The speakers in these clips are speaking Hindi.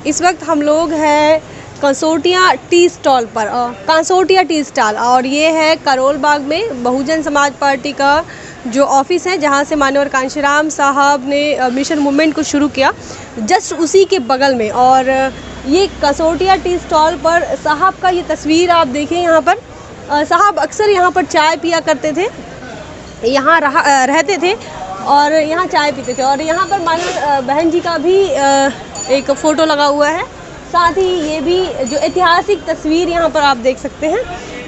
इस वक्त हम लोग हैं कंसोटिया टी स्टॉल पर, कंसोटिया टी स्टॉल, और ये है करोल बाग में बहुजन समाज पार्टी का जो ऑफिस है, जहां से माननीय कांशीराम साहब ने मिशन मूवमेंट को शुरू किया, जस्ट उसी के बगल में। और ये कंसोटिया टी स्टॉल पर साहब का ये तस्वीर आप देखें यहाँ पर। साहब अक्सर यहाँ पर चाय पिया करते थे, यहाँ रहते थे और यहाँ चाय पीते थे। और यहाँ पर माननीय बहन जी का भी एक फ़ोटो लगा हुआ है। साथ ही ये भी जो ऐतिहासिक तस्वीर यहाँ पर आप देख सकते हैं,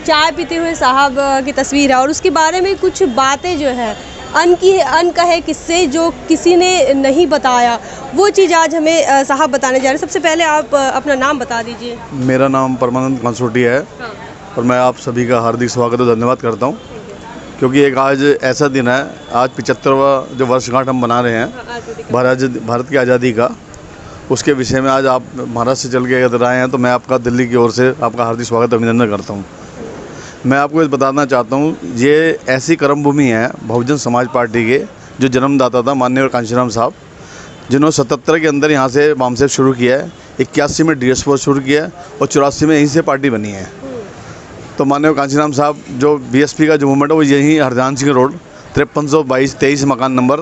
चाय पीते हुए साहब की तस्वीर है। और उसके बारे में कुछ बातें जो है अनकहे किस्से जो किसी ने नहीं बताया, वो चीज़ आज हमें साहब बताने जा रहे हैं। सबसे पहले आप अपना नाम बता दीजिए। मेरा नाम परमानंद कंसोटिया है। हाँ। और मैं आप सभी का हार्दिक स्वागत और धन्यवाद करता हूँ, क्योंकि एक आज ऐसा दिन है, आज 75वां जो वर्षगांठ हम मना रहे हैं भारत की आज़ादी का, उसके विषय में आज आप महाराष्ट्र से चल के अगर आए हैं तो मैं आपका दिल्ली की ओर से आपका हार्दिक स्वागत अभिनंदन करता हूँ। मैं आपको बताना चाहता हूँ, ये ऐसी कर्म भूमि है बहुजन समाज पार्टी के जो जन्मदाता था माननीय कांशीराम साहब, जिन्होंने 77 के अंदर यहाँ से वामसेप शुरू किया है, 81 में डीएस फोर्स शुरू किया है और 84 में यहीं से पार्टी बनी है। तो माननीय कांशीराम साहब जो बीएसपी का जो मूवमेंट है वो यहीं हरजान सिंह रोड 5322-23 मकान नंबर,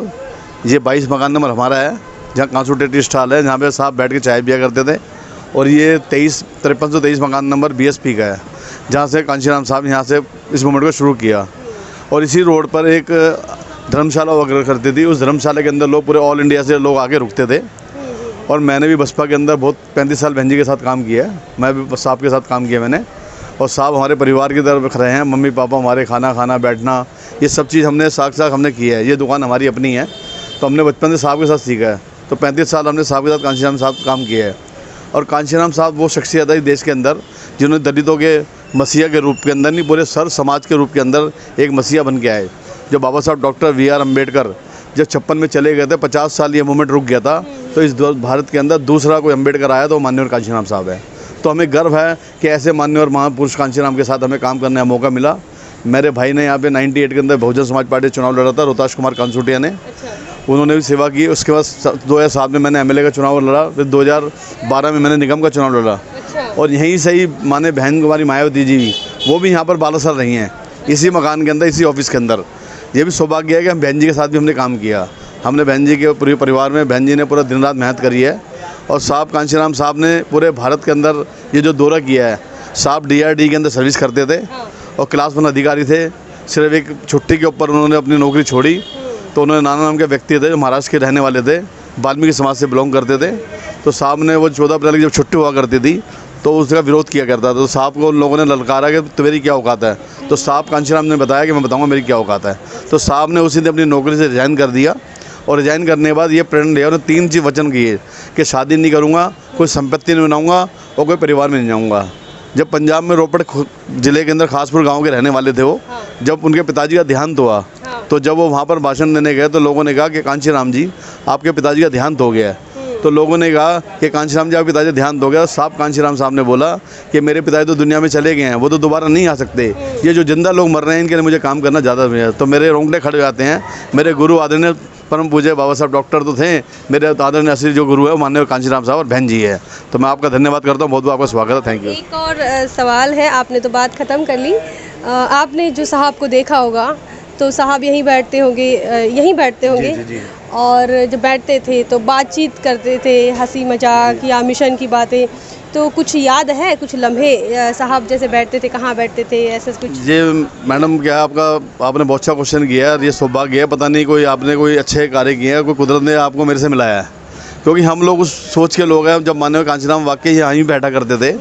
ये 22 मकान नंबर हमारा है, जहाँ कंसोटिया टी स्टॉल है, जहाँ पे साहब बैठ के चाय पिया करते थे। और ये 5323 मकान नंबर बीएसपी का है, जहाँ से कांशीराम साहब यहाँ से इस मूवमेंट को शुरू किया। और इसी रोड पर एक धर्मशाला वगैरह करती थी, उस धर्मशाला के अंदर लोग पूरे ऑल इंडिया से लोग आके रुकते थे। और मैंने भी बसपा के अंदर बहुत 35 साल बहन जी के साथ काम किया है, मैं भी साहब के साथ काम किया मैंने। और साहब हमारे परिवार की तरफ रहे हैं, मम्मी पापा हमारे, खाना बैठना, ये सब चीज़ हमने साथ हमने की है। ये दुकान हमारी अपनी है, तो हमने बचपन से साहब के साथ सीखा है। तो 35 साल हमने साहब के साथ कांशीराम साहब काम किया है। और कांशीराम साहब वो शख्सियत है देश के अंदर जिन्होंने दलितों के मसीहा के रूप के अंदर नहीं, पूरे सर समाज के रूप के अंदर एक मसीहा बन के आए। जो बाबा साहब डॉक्टर वी.आर. अम्बेडकर जब 56 में चले गए थे, 50 साल ये मूवमेंट रुक गया था, तो इस भारत के अंदर दूसरा कोई अम्बेडकर आया तो माननीय कांशीराम साहब है। तो हमें गर्व है कि ऐसे माननीय और महापुरुष कांशीराम के साथ हमें काम करने का मौका मिला। मेरे भाई ने यहाँ पे 98 के अंदर बहुजन समाज पार्टी चुनाव लड़ा था, रोहताश कुमार कंसोटिया ने। उन्होंने भी सेवा की। उसके बाद 2007 में मैंने एमएलए का चुनाव लड़ा, फिर 2012 में मैंने निगम का चुनाव लड़ा। और यहीं से ही माने बहन कुमारी मायावती जी भी, वो भी यहाँ पर 12 साल रही हैं, इसी मकान के अंदर, इसी ऑफिस के अंदर। ये भी सौभाग्य है कि हम बहन जी के साथ भी हमने काम किया। हमने बहन जी के पूरे परिवार में बहन जी ने पूरा दिन रात मेहनत करी है। और साहब कांशीराम साहब ने पूरे भारत के अंदर ये जो दौरा किया है, साहब DRD के अंदर सर्विस करते थे और क्लास 1 अधिकारी थे। सिर्फ एक छुट्टी के ऊपर उन्होंने अपनी नौकरी छोड़ी, तो उन्होंने नाना नाम के व्यक्ति थे जो महाराष्ट्र के रहने वाले थे, वाल्मीकि समाज से बिलोंग करते थे। तो साहब ने वो 14 अप्रैल की जब छुट्टी हुआ करती थी तो उसका विरोध किया करता था। तो साहब को उन लोगों ने ललकारा कि तुम्हारी क्या औकात है। तो साहब कांशीराम ने बताया कि मैं बताऊँगा मेरी क्या औकात है। तो साहब ने उसी दिन अपनी नौकरी से रिजाइन कर दिया। और रिजाइन करने के बाद ये प्रण लिया, उन्होंने 3 चीज़ वचन किए कि शादी नहीं करूँगा, कोई संपत्ति नहीं बनाऊँगा और कोई परिवार में नहीं जाऊँगा। जब पंजाब में रोपड़ ज़िले के अंदर खासपुर गांव के रहने वाले थे वो, जब उनके पिताजी का देहांत हुआ, तो जब वो वहाँ पर भाषण देने गए तो लोगों ने कहा कि कांशीराम जी आपके पिताजी का देहांत हो गया है। तो लोगों ने कहा कि कांशीराम जी आपके पिताजी का देहांत हो गया। साहब कांशीराम साहब ने बोला कि मेरे पिताजी तो दुनिया में चले गए हैं, वो तो दोबारा नहीं आ सकते, ये जो जिंदा लोग मर रहे हैं इनके लिए मुझे काम करना ज़्यादा है। तो मेरे रोंगटे खड़े हो जाते हैं। मेरे गुरु आदरणीय परम पूज्य बाबा साहब डॉक्टर तो थे, मेरे आदरणीय असली जो गुरु है वो माननीय कांशीराम साहब और बहन जी है। तो मैं आपका धन्यवाद करता हूँ, बहुत बहुत आपका स्वागत है। Thank you. एक और सवाल है, आपने तो बात ख़त्म कर ली। आपने जो साहब को देखा होगा तो साहब यहीं बैठते होंगे, जी। और जब बैठते थे तो बातचीत करते थे, हंसी मजाक या मिशन की बातें। तो कुछ याद है, कुछ लम्हे साहब जैसे बैठते थे, कहाँ बैठते थे, ऐसा कुछ? ये मैडम क्या आपने बहुत अच्छा क्वेश्चन किया है। ये सौभाग्य है, पता नहीं कोई आपने कोई अच्छे कार्य किए हैं, कोई कुदरत ने आपको मेरे से मिलाया है, क्योंकि हम लोग उस सोच के लोग हैं। जब माननीय कांशीराम वाकई यहाँ ही बैठा करते थे,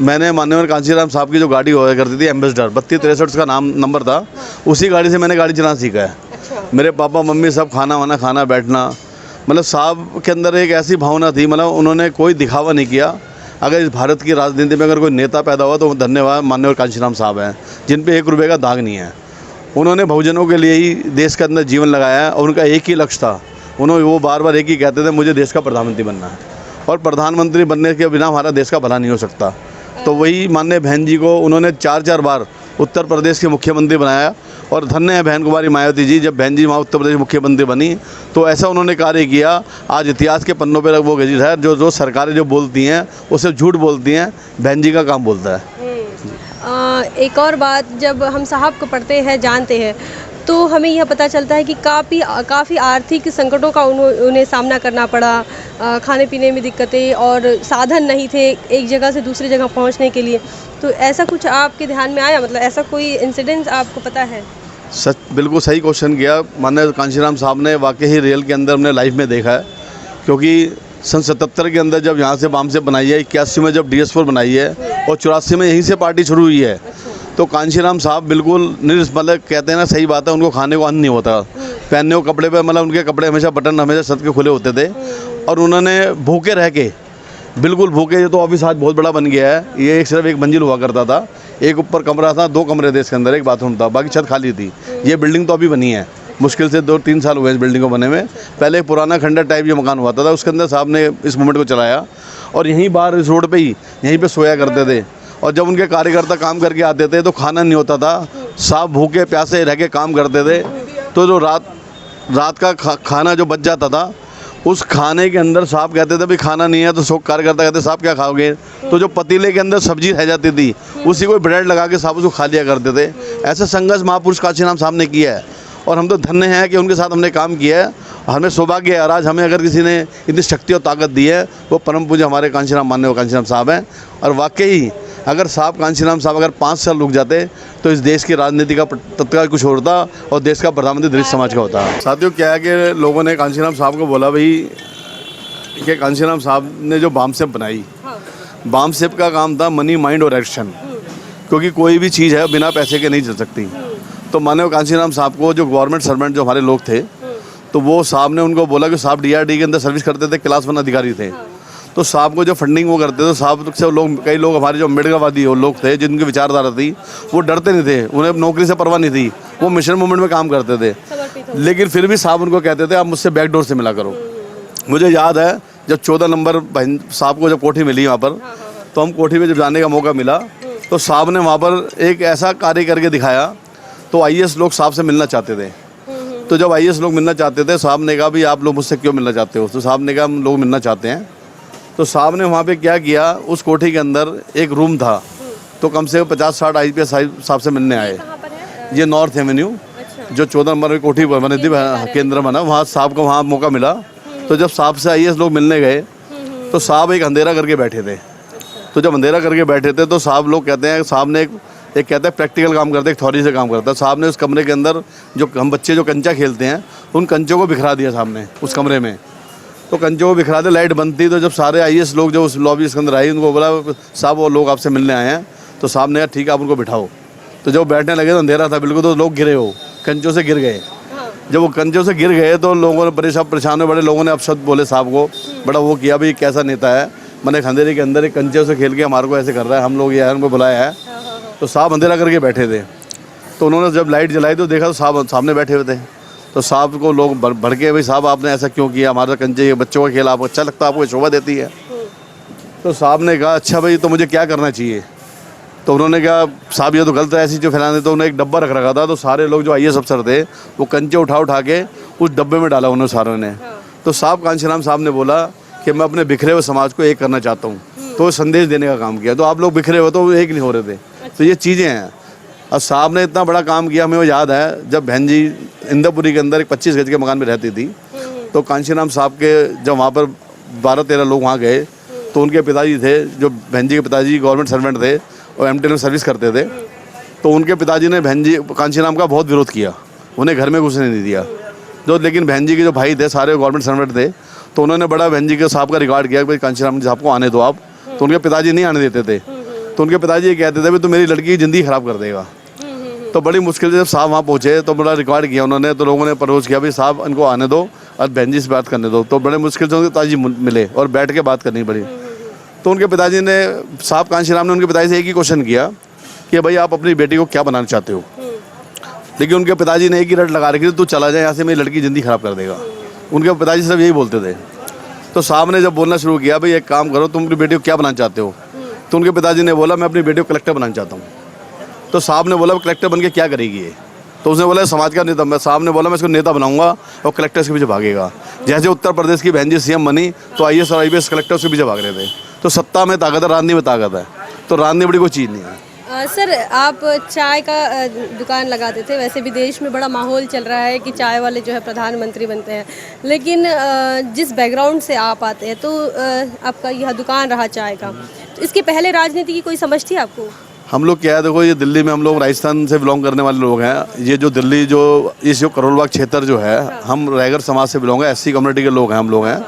मैंने माननीय कांशीराम साहब की जो गाड़ी हुआ करती थी एम्बेसडर 3263 का नंबर था, उसी गाड़ी से मैंने गाड़ी चलाना सीखा है। मेरे पापा मम्मी सब खाना बैठना, मतलब साहब के अंदर एक ऐसी भावना थी, मतलब उन्होंने कोई दिखावा नहीं किया। अगर इस भारत की राजनीति में अगर कोई नेता पैदा हुआ तो धन्यवाद माननीय कांशीराम साहब हैं, जिन पे 1 रुपये का दाग नहीं है। उन्होंने बहुजनों के लिए ही देश के अंदर जीवन लगाया है और उनका एक ही लक्ष्य था। वो बार एक ही कहते थे, मुझे देश का प्रधानमंत्री बनना है, और प्रधानमंत्री बनने के बिना हमारा देश का भला नहीं हो सकता। तो वही माननीय बहन जी को उन्होंने 4 बार उत्तर प्रदेश के मुख्यमंत्री बनाया और धन्य है बहन कुमारी मायावती जी, जब बहन जी वहाँ उत्तर प्रदेश मुख्यमंत्री बनी तो ऐसा उन्होंने कार्य किया। आज इतिहास के पन्नों पर वो गजी है, जो सरकारें जो बोलती हैं वो सिर्फ झूठ बोलती हैं, बहन जी का काम बोलता है। एक और बात, जब हम साहब को पढ़ते हैं, जानते हैं, तो हमें यह पता चलता है कि काफ़ी आर्थिक संकटों का उन्हें सामना करना पड़ा। खाने पीने में दिक्कतें और साधन नहीं थे एक जगह से दूसरी जगह पहुंचने के लिए। तो ऐसा कुछ आपके ध्यान में आया, मतलब ऐसा कोई इंसिडेंट आपको पता है? सच, बिल्कुल सही क्वेश्चन किया माननीय कांशीराम साहब ने। वाकई ही रियल के अंदर हमने लाइफ में देखा है, क्योंकि सन 77 के अंदर जब यहाँ से बाम से बनाई है, 81 में जब DS4 बनाई है और 84 में यहीं से पार्टी शुरू हुई है। तो कांशीराम साहब बिल्कुल मतलब कहते हैं ना, सही बात है, उनको खाने को अन्न नहीं होता, पहनने को कपड़े पे, मतलब उनके कपड़े हमेशा बटन हमेशा सद के खुले होते थे। और उन्होंने भूखे रह के, बिल्कुल भूखे, ये तो ऑफिस आज बहुत बड़ा बन गया है, ये सिर्फ एक मंजिल हुआ करता था, एक ऊपर कमरा था, 2 कमरे थे इसके अंदर, एक बाथरूम था, बाकी छत खाली थी। ये बिल्डिंग तो अभी बनी है, मुश्किल से 2-3 साल हुए इस बिल्डिंग को बने में। पहले एक पुराना खंडर टाइप ये मकान हुआ था, उसके अंदर साहब ने इस मूवमेंट को चलाया और यहीं बाहर इस रोड पे ही यहीं पे सोया करते थे। और जब उनके कार्यकर्ता काम करके आते थे तो खाना नहीं होता था, साहब भूखे प्यासे रह के काम करते थे। तो जो रात का खाना जो बच जाता था, उस खाने के अंदर साहब कहते थे भाई खाना नहीं है, तो सब कार्यकर्ता कहते साहब क्या खाओगे, तो जो पतीले के अंदर सब्जी रह जाती थी उसी को ब्रेड लगा के साहब उसको खा लिया करते थे। ऐसा संघर्ष महापुरुष कांशीराम साहब ने किया है और हम तो धन्य हैं कि उनके साथ हमने काम किया है। हमें सौभाग्य है, और आज हमें अगर किसी ने इतनी शक्ति और ताकत दी है, वो परम पूज्य हमारे कांशीराम माननीय कांशीराम साहब हैं। और वाकई अगर साहब कांशीराम साहब अगर 5 साल रुक जाते तो इस देश की राजनीति का तत्काल कुछ होता और देश का प्रधानमंत्री दलित समाज का होता। साथियों, क्या है कि लोगों ने कांशीराम साहब को बोला भाई कि कांशीराम साहब ने जो बामसेप बनाई, बामसेप का काम था मनी, माइंड और एक्शन, क्योंकि कोई भी चीज़ है बिना पैसे के नहीं चल सकती। तो माननीय कांशीराम साहब को जो गवर्नमेंट सर्वेंट जो हमारे लोग थे, तो वो साहब ने उनको बोला कि साहब DRD के अंदर सर्विस करते थे, क्लास 1 अधिकारी थे। तो साहब को जो फंडिंग वो करते थे, तो साहब से लोग, कई लोग हमारे जो अम्बेडकरवादी लोग थे जिनकी विचारधारा थी, वो डरते नहीं थे, उन्हें नौकरी से परवाह नहीं थी, वो मिशन मूवमेंट में काम करते थे। लेकिन फिर भी साहब उनको कहते थे आप मुझसे बैकडोर से मिला करो। मुझे याद है जब 14 नंबर बहन साहब को जब कोठी मिली वहाँ पर, तो हम कोठी में जब जाने का मौका मिला तो साहब ने वहाँ पर एक ऐसा कार्य करके दिखाया। तो IAS लोग साहब से मिलना चाहते थे। तो जब IAS लोग मिलना चाहते थे, साहब ने कहा भाई आप लोग मुझसे क्यों मिलना चाहते हो, तो साहब ने कहा हम लोग मिलना चाहते हैं। तो साहब ने वहाँ पे क्या किया, उस कोठी के अंदर एक रूम था, तो कम से कम 50-60 IPS साहब से मिलने आए। ये नॉर्थ एवेन्यू जो 14 नंबर की कोठी बनी थी, केंद्र बना, वहाँ साहब को वहाँ मौका मिला। तो जब साहब से IAS लोग मिलने गए तो साहब एक अंधेरा करके बैठे थे। तो जब अंधेरा करके बैठे थे तो साहब लोग कहते हैं, साहब ने एक कहता है प्रैक्टिकल काम करते, एक थ्योरी से काम करता है। साहब ने उस कमरे के अंदर जो हम बच्चे जो कंचा खेलते हैं, उन कंचों को बिखरा दिया साहब ने उस कमरे में। तो कंचों को बिखरा दे, लाइट बंद थी। तो जब सारे IAS लोग जो उस लॉबी के अंदर आए, उनको बोला साहब वो लोग आपसे मिलने आए हैं। तो साहब ने कहा ठीक है आप उनको बिठाओ। तो जब बैठने लगे तो अंधेरा था बिल्कुल, तो लोग गिरे, वो कंचों से गिर गए। जब वो कंचों से गिर गए तो लोगों ने परेशान हुए, बड़े लोगों ने अपशब्द बोले साहब को, बड़ा वो किया भाई कैसा नेता है, मैंने अंधेरे के अंदर एक कंचों से खेल के हमारे को ऐसे कर रहा है, हम लोग ये है उनको बुलाया है। तो साहब अंधेरा करके बैठे थे। तो उन्होंने जब लाइट जलाई तो देखा तो साहब सामने बैठे हुए थे। तो साहब को लोग भड़के, भाई साहब आपने ऐसा क्यों किया, हमारा कंचे बच्चों का खेल आपको अच्छा लगता है, आपको शोभा देती है। तो साहब ने कहा अच्छा भाई तो मुझे क्या करना चाहिए। तो उन्होंने कहा साहब ये तो गलत है, ऐसी जो फैलाने। तो उन्होंने एक डब्बा रख रखा था, तो सारे लोग जो IAS अफसर थे वो कंचे उठा के उस डब्बे में डाला उन्होंने सारों ने। तो साहब कांशीराम साहब ने बोला कि मैं अपने बिखरे हुए समाज को एक करना चाहता हूँ, तो संदेश देने का काम किया। तो आप लोग बिखरे हुए तो एक नहीं हो रहे थे। तो ये चीज़ें हैं। और साहब ने इतना बड़ा काम किया, हमें वो याद है जब बहन जी इंद्रपुरी के अंदर एक 25 गज के मकान में रहती थी, तो कांशीराम साहब के जब वहाँ पर 12-13 लोग वहाँ गए, तो उनके पिताजी थे, जो बहन जी के पिताजी गवर्नमेंट सर्वेंट थे और MTL में सर्विस करते थे। तो उनके पिताजी ने बहन जी कांशीराम का बहुत विरोध किया, उन्हें घर में घुसने नहीं दिया। जो लेकिन बहन जी के जो भाई थे सारे गवर्नमेंट सर्वेंट थे, तो उन्होंने बड़ा बहन जी के साहब का रिकॉर्ड किया कि भाई कांशीराम साहब को आने दो आप। तो उनके पिताजी नहीं आने देते थे। तो उनके पिताजी ये कहते थे भाई तो मेरी लड़की की ज़िंदगी ख़राब कर देगा। तो बड़ी मुश्किल से जब साहब वहाँ पहुँचे तो बड़ा रिकॉर्ड किया उन्होंने। तो लोगों ने प्रपोज किया भाई साहब इनको आने दो और बहन जी से बात करने दो। तो बड़े मुश्किल से उनके पिताजी मिले और बैठ के बात करनी पड़ी। तो उनके पिताजी ने, साहब कांशीराम ने उनके पिताजी से एक ही क्वेश्चन किया कि भाई आप अपनी बेटी को क्या बनाना चाहते हो। लेकिन उनके पिताजी ने एक ही रट लगा रखी थी, तू चला जाए यहाँ से, मेरी लड़की ज़िंदगी ख़राब कर देगा। उनके पिताजी सिर्फ यही बोलते थे। तो साहब ने जब बोलना शुरू किया भाई एक काम करो, तुम अपनी बेटी को क्या बनाना चाहते हो। तो उनके पिताजी ने बोला मैं अपनी बेटी को कलेक्टर बनाना चाहता हूँ। तो साहब ने बोला कलेक्टर बन के क्या करेगी ये। तो उसने बोला समाज का नेता, मैं साहब ने बोला मैं इसको नेता बनाऊंगा और कलेक्टर्स के पीछे भागेगा। जैसे उत्तर प्रदेश की बहन जी सीएम बनी तो IAS और IPS कलेक्टर्स के पीछे भाग रहे थे। तो सत्ता में ताकत है, राजनीति में ताकत है, तो राजनीति बड़ी कोई चीज़ नहीं है। सर, आप चाय का दुकान लगाते थे, वैसे भी देश में बड़ा माहौल चल रहा है कि चाय वाले जो है प्रधानमंत्री बनते हैं, लेकिन जिस बैकग्राउंड से आप आते हैं तो आपका यह दुकान रहा चाय का, तो इसके पहले राजनीति की कोई समझ थी आपको? हम लोग क्या है, देखो ये दिल्ली में हम लोग राजस्थान से बिलोंग करने वाले लोग हैं। ये जो दिल्ली जो इस जो करोल बाग क्षेत्र जो है, हम रैगर समाज से बिलोंग है, SC कम्युनिटी के लोग हैं हम लोग हैं।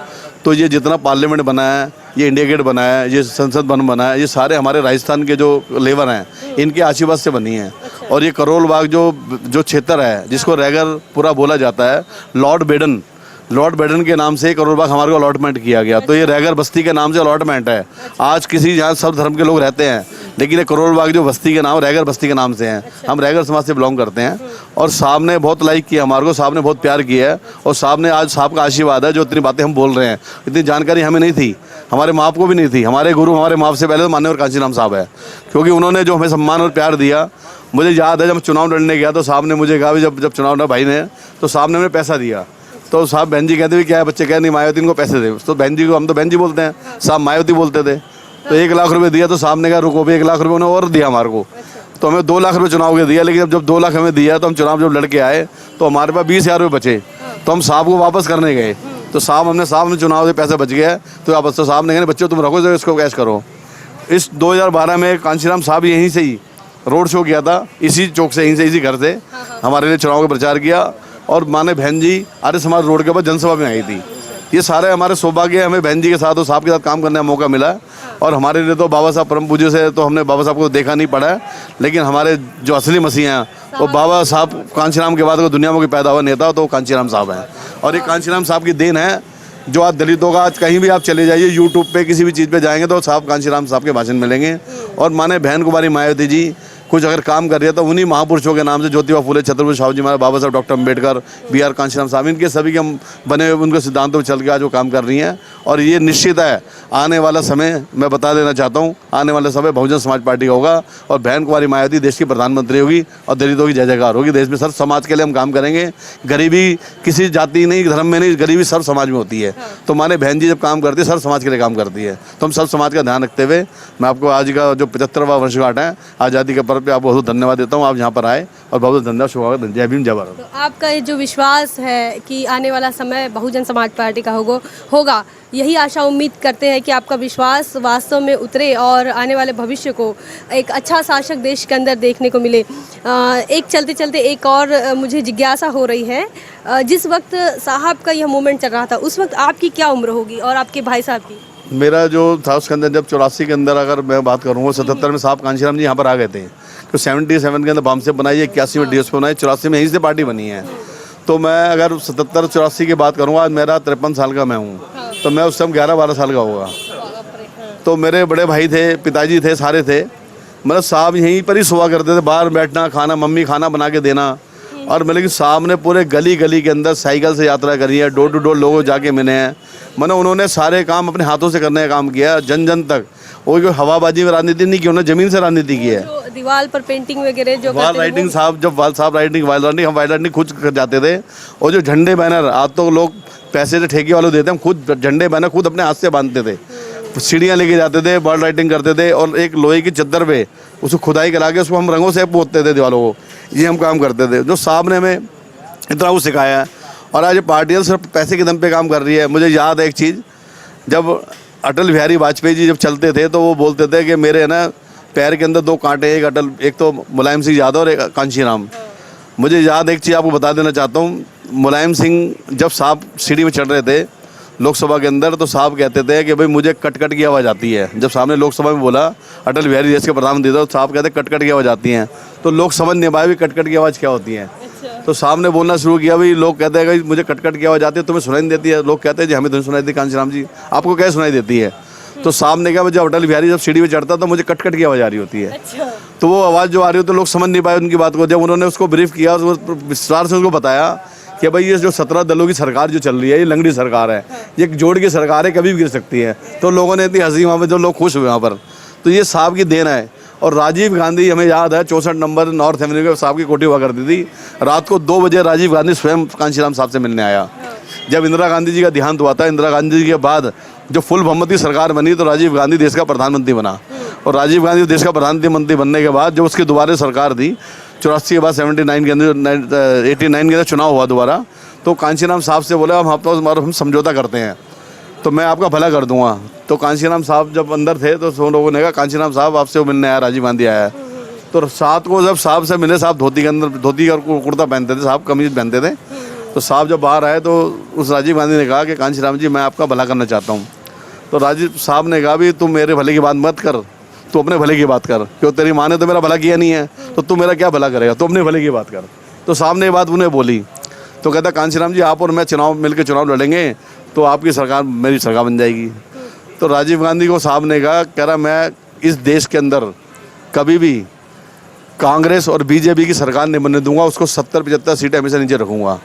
तो ये जितना पार्लियामेंट बना है, ये इंडिया गेट बना है, ये संसद भवन बना है, ये सारे हमारे राजस्थान के जो लेबर हैं इनके आशीर्वाद से बनी है। और ये करोल बाग जो क्षेत्र है जिसको रैगर पूरा बोला जाता है, लॉर्ड बेडन के नाम से करोल बाग हमारे को अलॉटमेंट किया गया। तो ये रैगर बस्ती के नाम से अलॉटमेंट है। आज किसी यहाँ सब धर्म के लोग रहते हैं, लेकिन ये करोल बाग जो बस्ती के नाम रैगर बस्ती के नाम से हैं। हम रैगर समाज से बिलोंग करते हैं और साहब ने बहुत लाइक किया हमारे को, साहब ने बहुत प्यार किया है। और साहब ने आज साहब का आशीर्वाद है जो इतनी बातें हम बोल रहे हैं। इतनी जानकारी हमें नहीं थी, हमारे माँ को भी नहीं थी। हमारे गुरु हमारे माँ से पहले तो माननीय कांशीराम साहब है, क्योंकि उन्होंने जो हमें सम्मान और प्यार दिया। मुझे याद है जब चुनाव लड़ने गया तो साहब ने मुझे कहा भी जब चुनाव लड़ा भाई ने, तो साहब ने हमें पैसा दिया। तो साहब बहन जी कहते भी क्या है बच्चे, कह नहीं मायावती इनको पैसे दे। तो बहन जी को हम तो बहन जी बोलते हैं, साहब मायावती बोलते थे। तो 1 लाख रुपए दिया तो साहब ने कहा रुको भी 1 लाख रुपए उन्होंने और दिया हमारे को। तो हमें 2 लाख रुपए चुनाव के दिया, लेकिन जब 2 लाख हमें दिया तो हम चुनाव जब लड़के आए तो हमारे पास 20,000 रुपये बचे। तो हम साहब को वापस करने गए तो साहब में चुनाव से पैसे बच गया। तो वापस तो साहब ने कहा बच्चों तुम रखो इसको कैश करो। इस 2012 में कांशीराम साहब यहीं से ही रोड शो किया था, इसी चौक से, यहीं से, इसी घर से हमारे लिए चुनाव का प्रचार किया। और माने बहन जी आर्य समाज रोड के ऊपर जनसभा में आई थी। ये सारे हमारे सौभाग्य है, हमें बहन जी के साथ और साहब के साथ काम करने का मौका मिला। और हमारे लिए तो बाबा साहब परम पूज्य से तो हमने बाबा साहब को देखा नहीं पड़ा है, लेकिन हमारे जो असली मसीह हैं वो बाबा साहब कांशीराम के बाद को दुनिया में कोई पैदा हुआ नेता तो कांशीराम साहब हैं। और ये कांशीराम साहब की देन है जो आज दलितों का, आज कहीं भी आप चले जाइए यूट्यूब पे किसी भी चीज़ पे जाएंगे तो साहब कांशीराम साहब के भाषण मिलेंगे। और माने बहन कुमारी मायावती जी कुछ अगर काम कर रही है तो उन्हीं महापुरुषों के नाम से, ज्योतिबा फुले, छत्रपति शिवाजी जी महाराज, बाबा साहब डॉक्टर अम्बेडकर, BR कांशीराम साहब, इनके सभी के हम बने हुए उनके सिद्धांतों पर चल के आज वो काम कर रही हैं। और ये निश्चित है आने वाला समय, मैं बता देना चाहता हूँ, आने वाला समय बहुजन समाज पार्टी का होगा और बहन कुमारी मायावती देश की प्रधानमंत्री होगी और दलितों की जय जयकार होगी देश में। सर्व समाज के लिए हम काम करेंगे। गरीबी किसी जाति नहीं, धर्म में नहीं, गरीबी सर्व समाज में होती है। तो माने बहन जी जब काम करती है सर्व समाज के लिए काम करती है। तो हम सर्व समाज का ध्यान रखते हुए मैं आपको आज का जो 75वां वर्षगांठ है आज़ादी के पर्व पे आपको बहुत धन्यवाद देता हूँ। आप यहाँ पर आए और बहुत धन्यवाद, शुभकामनाएं, जय भीम जय भारत। तो आपका ये जो विश्वास है कि आने वाला समय बहुजन समाज पार्टी का होगा, यही आशा उम्मीद करते हैं कि आपका विश्वास वास्तव में उतरे और आने वाले भविष्य को एक अच्छा शासक देश के अंदर देखने को मिले। एक चलते चलते एक और मुझे जिज्ञासा हो रही है, जिस वक्त साहब का यह मूवमेंट चल रहा था उस वक्त आपकी क्या उम्र होगी और आपके भाई साहब की? मेरा जो था उसके अंदर जब 84 के अंदर अगर मैं बात करूँ, 77 में साहब कांशीराम जी यहाँ पर आ गए थे। तो 77 के अंदर बामसेप बनाई, 81 में DSP बनाई, 84 में यहीं से पार्टी बनी है। तो मैं अगर 77-84 की बात करूँगा, आज मेरा 53 साल का मैं हूँ, तो मैं उस समय 11-12 साल का होगा। तो मेरे बड़े भाई थे, पिताजी थे, सारे थे, मतलब साहब यहीं पर ही सोआ करते थे, बाहर बैठना, खाना, मम्मी खाना बना के देना। और मतलब कि साहब ने पूरे गली गली के अंदर साइकिल से यात्रा करी है, डोर टू डोर लोगों जाके मिले हैं। मतलब उन्होंने सारे काम अपने हाथों से करने का काम किया, जन जन तक। वो कोई हवाबाजी में राजनीति नहीं की, उन्होंने ज़मीन से राजनीति की है। दीवार पर पेंटिंग वगैरह जो वाल राइटिंग साहब, जब वाल साहब राइटिंग, वाल राइटिंग, हम वाल राइटिंग खुद कर जाते थे। और जो झंडे बैनर आज तो लोग पैसे से ठेके वालों देते हैं, हम खुद झंडे बैनर खुद अपने हाथ से बांधते थे, सीढ़ियाँ लेके जाते थे, वाल राइटिंग करते थे। और एक लोहे की चद्दर पे उसको खुदाई करा के उसको हम रंगों से पोतते थे दीवारों को। ये हम काम करते थे, जो साहब ने हमें इतना कुछ सिखाया है। और आज ये पार्टियाँ सिर्फ पैसे के दम पे काम कर रही है। मुझे याद है एक चीज़, जब अटल बिहारी वाजपेयी जी जब चलते थे तो वो बोलते थे कि मेरे है ना पैर के अंदर 2 कांटे, एक तो मुलायम सिंह यादव और एक कांशीराम। मुझे याद एक चीज़ आपको बता देना चाहता हूँ, मुलायम सिंह जब साहब सीढ़ी में चढ़ रहे थे लोकसभा के अंदर, तो साहब कहते थे कि भाई मुझे कट कट की आवाज़ आती है। जब साहब ने लोकसभा में बोला अटल बिहारी देश के प्रधानमंत्री थे, तो साहब कहते कट कट की आवाज़ आती हैं। तो लोग समझ नहीं पाए भी कट कट की आवाज़ क्या होती है। तो साहब ने बोलना शुरू किया, भाई लोग कहते हैं कि मुझे कट कट की आवाज़ आती है, तुम्हें सुनाई नहीं देती है। लोग कहते हैं जी हमें तो सुनाई देती कांशीराम जी, आपको क्या सुनाई देती है? तो साहब ने कहा जब अटल बिहारी जब सीढ़ी में चढ़ता तो मुझे कट कट की आवाज़ आ रही होती है। तो वो आवाज़ जो आ रही हो तो लोग समझ नहीं पाए उनकी बात को। जब उन्होंने उसको ब्रीफ किया और विस्तार से उसको बताया कि भाई ये जो 17 दलों की सरकार जो चल रही है ये लंगड़ी सरकार है, ये एक जोड़ की सरकार है, कभी भी गिर सकती है। तो लोगों ने इतनी हंसी वहाँ पर, जो लोग खुश हुए वहाँ पर। तो ये साहब की देन है। और राजीव गांधी, हमें याद है 64 नंबर नॉर्थ एवेन्यू के साहब की कोठी हुआ करती थी। रात को 2 बजे राजीव गांधी स्वयं कांशीराम साहब से मिलने आया। जब इंदिरा गांधी जी का देहांत हुआ था, इंदिरा गांधी जी के बाद जो फुल बहुमत की सरकार बनी तो राजीव गांधी देश का प्रधानमंत्री बना। और राजीव गांधी देश का प्रधानमंत्री बनने के बाद जब उसकी दोबारा सरकार थी 84 के बाद 79 के अंदर 89 के अंदर चुनाव हुआ दोबारा, तो कांशीराम साहब से बोला हम समझौता करते हैं तो मैं आपका भला कर दूंगा। तो कांशीराम साहब जब अंदर थे तो सब लोगों ने कहा कांशीराम साहब आपसे वो मिलने आया, राजीव गांधी आया है। तो साथ को जब साहब से मिले, साहब धोती के अंदर धोती और कुर्ता पहनते थे, साहब कमीज पहनते थे। तो साहब जब बाहर आए तो उस राजीव गांधी ने कहा कि कांशीराम जी मैं आपका भला करना चाहता हूँ। तो राजीव साहब ने कहा भी तुम मेरे भले की बात मत कर, तू अपने भले की बात कर, क्यों तेरी माँ ने तो मेरा भला किया नहीं है तो तू मेरा क्या भला करेगा, तू अपने भले की बात कर। तो साहब ने ये बात उन्हें बोली तो कहता कांशीराम जी आप और मैं मिलकर चुनाव लड़ेंगे तो आपकी सरकार मेरी सरकार बन जाएगी। तो राजीव गांधी को साहब ने कह रहा मैं इस देश के अंदर कभी भी कांग्रेस और बीजेपी की सरकार नहीं बनने दूंगा, उसको 70-75 सीटें हमेशा नीचे रखूंगा।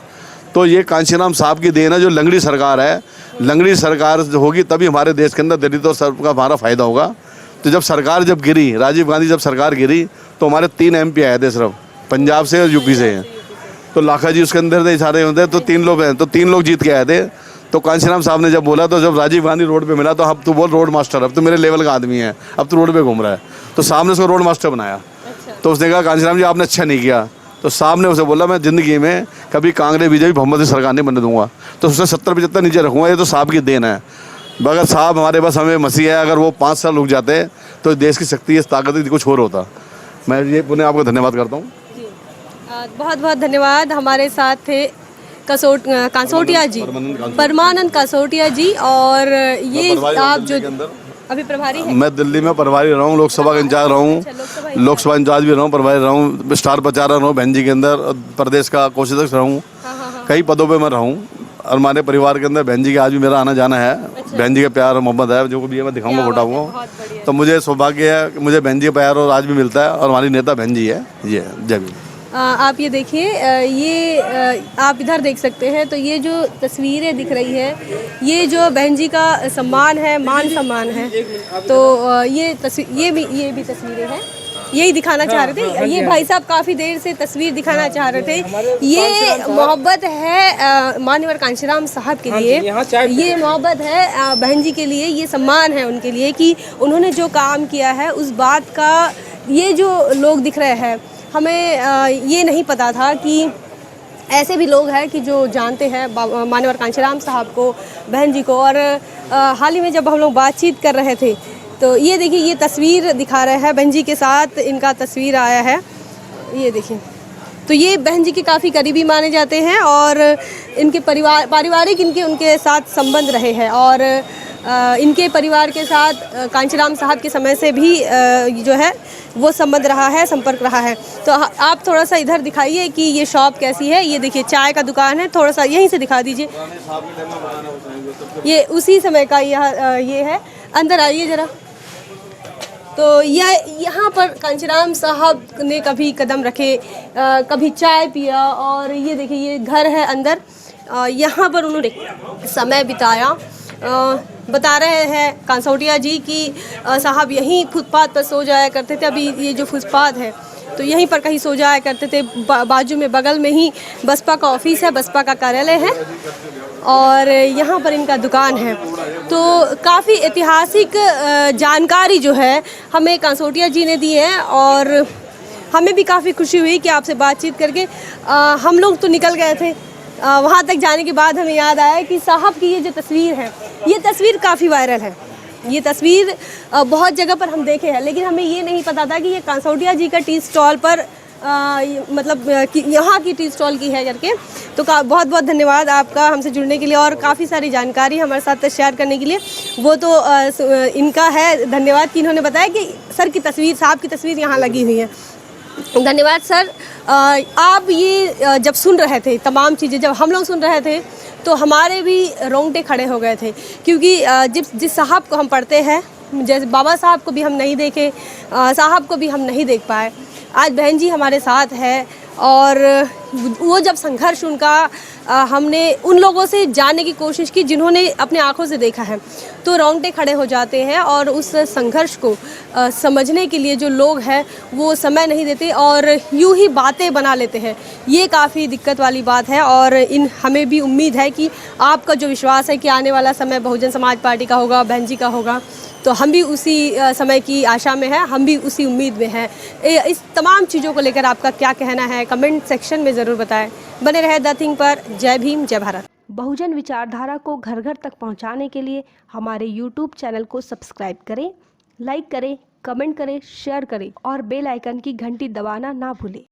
तो ये कांशीराम साहब की देन है, जो लंगड़ी सरकार है, लंगड़ी सरकार होगी तभी हमारे देश के अंदर दलितों का हमारा फ़ायदा होगा। तो जब सरकार जब गिरी, राजीव गांधी जब सरकार गिरी तो हमारे 3 MP आए थे सिर्फ, पंजाब से और यूपी से। तो लाखा जी उसके अंदर थे, सारे होते तो 3 लोग हैं, तो 3 लोग जीत के आए थे। तो कांशीराम साहब ने जब बोला तो जब राजीव गांधी रोड पे मिला तो अब तू बोल रोड मास्टर, अब तो मेरे लेवल का आदमी है, अब तो रोड पे घूम रहा है। तो साहब ने उसको रोड मास्टर बनाया। तो उसने कहा कांशीराम जी आपने अच्छा नहीं किया। तो साहब ने उसे बोला मैं ज़िंदगी में कभी कांग्रेस बीजेपी बहुमत की सरकार नहीं बनने दूंगा, तो उससे 70-75 नीचे रखूँगा। ये तो साहब की देन है। अगर साहब हमारे पास हमें मसीह है, अगर वो 5 साल रुक जाते तो देश की शक्ति इस ताकत कुछ और होता। मैं ये पुनः आपको धन्यवाद करता हूँ। बहुत बहुत धन्यवाद। हमारे साथ थे कांसोटिया जी, परमानंद कांसोटिया जी। और ये आप जो अभी प्रभारी हैं? मैं दिल्ली में प्रभारी रहा हूँ, लोकसभा का इंचार्ज रहा हूँ, लोकसभा इंचार्ज भी रहा हूँ, प्रभारी रहा हूँ, स्टार प्रचारक रहा हूँ बहन जी के अंदर, प्रदेश का कोषाध्यक्ष रहा हूँ, कई पदों पे मैं रहा हूँ। और हमारे परिवार के अंदर बहन जी के आज भी मेरा आना जाना है। बहन जी का प्यार और मोहब्बत है, जो भी है मैं दिखाऊंगा फोटा को। तो मुझे सौभाग्य है कि मुझे बहन जी का प्यार और आज भी मिलता है, और हमारी नेता बहन जी है। ये जय भीम। आप ये देखिए, ये आप इधर देख सकते हैं। तो ये जो तस्वीरें दिख रही है, ये जो बहन जी का सम्मान है, मान सम्मान है। तो ये भी तस्वीरें हैं, यही दिखाना चाह रहे थे। ये भाई साहब काफ़ी देर से तस्वीर दिखाना चाह रहे थे। ये मोहब्बत है माननीय कांशीराम साहब के लिए, ये मोहब्बत है बहन जी के लिए, ये सम्मान है उनके लिए कि उन्होंने जो काम किया है उस बात का। ये जो लोग दिख रहे हैं, हमें ये नहीं पता था कि ऐसे भी लोग हैं कि जो जानते हैं माननीय कांशीराम साहब को, बहन जी को। और हाल ही में जब हम लोग बातचीत कर रहे थे तो ये देखिए, ये तस्वीर दिखा रहे हैं बहन जी के साथ, इनका तस्वीर आया है, ये देखिए। तो ये बहन जी के काफ़ी करीबी माने जाते हैं और इनके पारिवारिक उनके साथ संबंध रहे हैं। और इनके परिवार के साथ कांशीराम साहब के समय से भी जो है वो संबंध रहा है, संपर्क रहा है। तो आप थोड़ा सा इधर दिखाइए कि ये शॉप कैसी है। ये देखिए चाय का दुकान है, थोड़ा सा यहीं से दिखा दीजिए। ये उसी समय का ये है, अंदर आइए ज़रा। तो यहाँ पर कांशीराम साहब ने कभी कदम रखे, कभी चाय पिया। और ये देखिए ये घर है अंदर, यहाँ पर उन्होंने समय बिताया। बता रहे हैं कांसोटिया जी कि साहब यहीं फुटपाथ पर सो जाया करते थे। अभी ये जो फुटपाथ है तो यहीं पर कहीं सो जाया करते थे। बाजू में बगल में ही बसपा का ऑफिस है, बसपा का कार्यालय है, और यहाँ पर इनका दुकान है। तो काफ़ी ऐतिहासिक जानकारी जो है हमें कांसोटिया जी ने दी है, और हमें भी काफ़ी खुशी हुई कि आपसे बातचीत करके। हम लोग तो निकल गए थे, वहाँ तक जाने के बाद हमें याद आया कि साहब की ये जो तस्वीर है, ये तस्वीर काफ़ी वायरल है। ये तस्वीर बहुत जगह पर हम देखे हैं, लेकिन हमें ये नहीं पता था कि ये कांसोटिया जी का टी स्टॉल पर मतलब यहाँ की टी स्टॉल की है करके। तो बहुत बहुत धन्यवाद आपका हमसे जुड़ने के लिए और काफ़ी सारी जानकारी हमारे साथ शेयर करने के लिए। वो तो इनका है धन्यवाद कि इन्होंने बताया कि सर की तस्वीर, साहब की तस्वीर यहाँ लगी हुई है। धन्यवाद सर। आप ये जब सुन रहे थे तमाम चीज़ें, जब हम लोग सुन रहे थे तो हमारे भी रोंगटे खड़े हो गए थे, क्योंकि जिस साहब को हम पढ़ते हैं, जैसे बाबा साहब को भी हम नहीं देखे, साहब को भी हम नहीं देख पाए, आज बहन जी हमारे साथ है। और वो जब संघर्ष उनका हमने उन लोगों से जानने की कोशिश की जिन्होंने अपने आंखों से देखा है, तो रोंगटे खड़े हो जाते हैं और उस संघर्ष को समझने के लिए जो लोग हैं वो समय नहीं देते और यूं ही बातें बना लेते हैं। ये काफ़ी दिक्कत वाली बात है और हमें भी उम्मीद है कि आपका जो विश्वास है कि आने वाला समय बहुजन समाज पार्टी का होगा, बहन जी का होगा, तो हम भी उसी समय की आशा में हैं, हम भी उसी उम्मीद में हैं। इस तमाम चीज़ों को लेकर आपका क्या कहना है कमेंट सेक्शन में ज़रूर बताएं। बने रहे द थिंग पर। जय भीम, जय भारत। बहुजन विचारधारा को घर घर तक पहुंचाने के लिए हमारे YouTube चैनल को सब्सक्राइब करें, लाइक करें, कमेंट करें, शेयर करें और बेल आइकन की घंटी दबाना ना भूलें।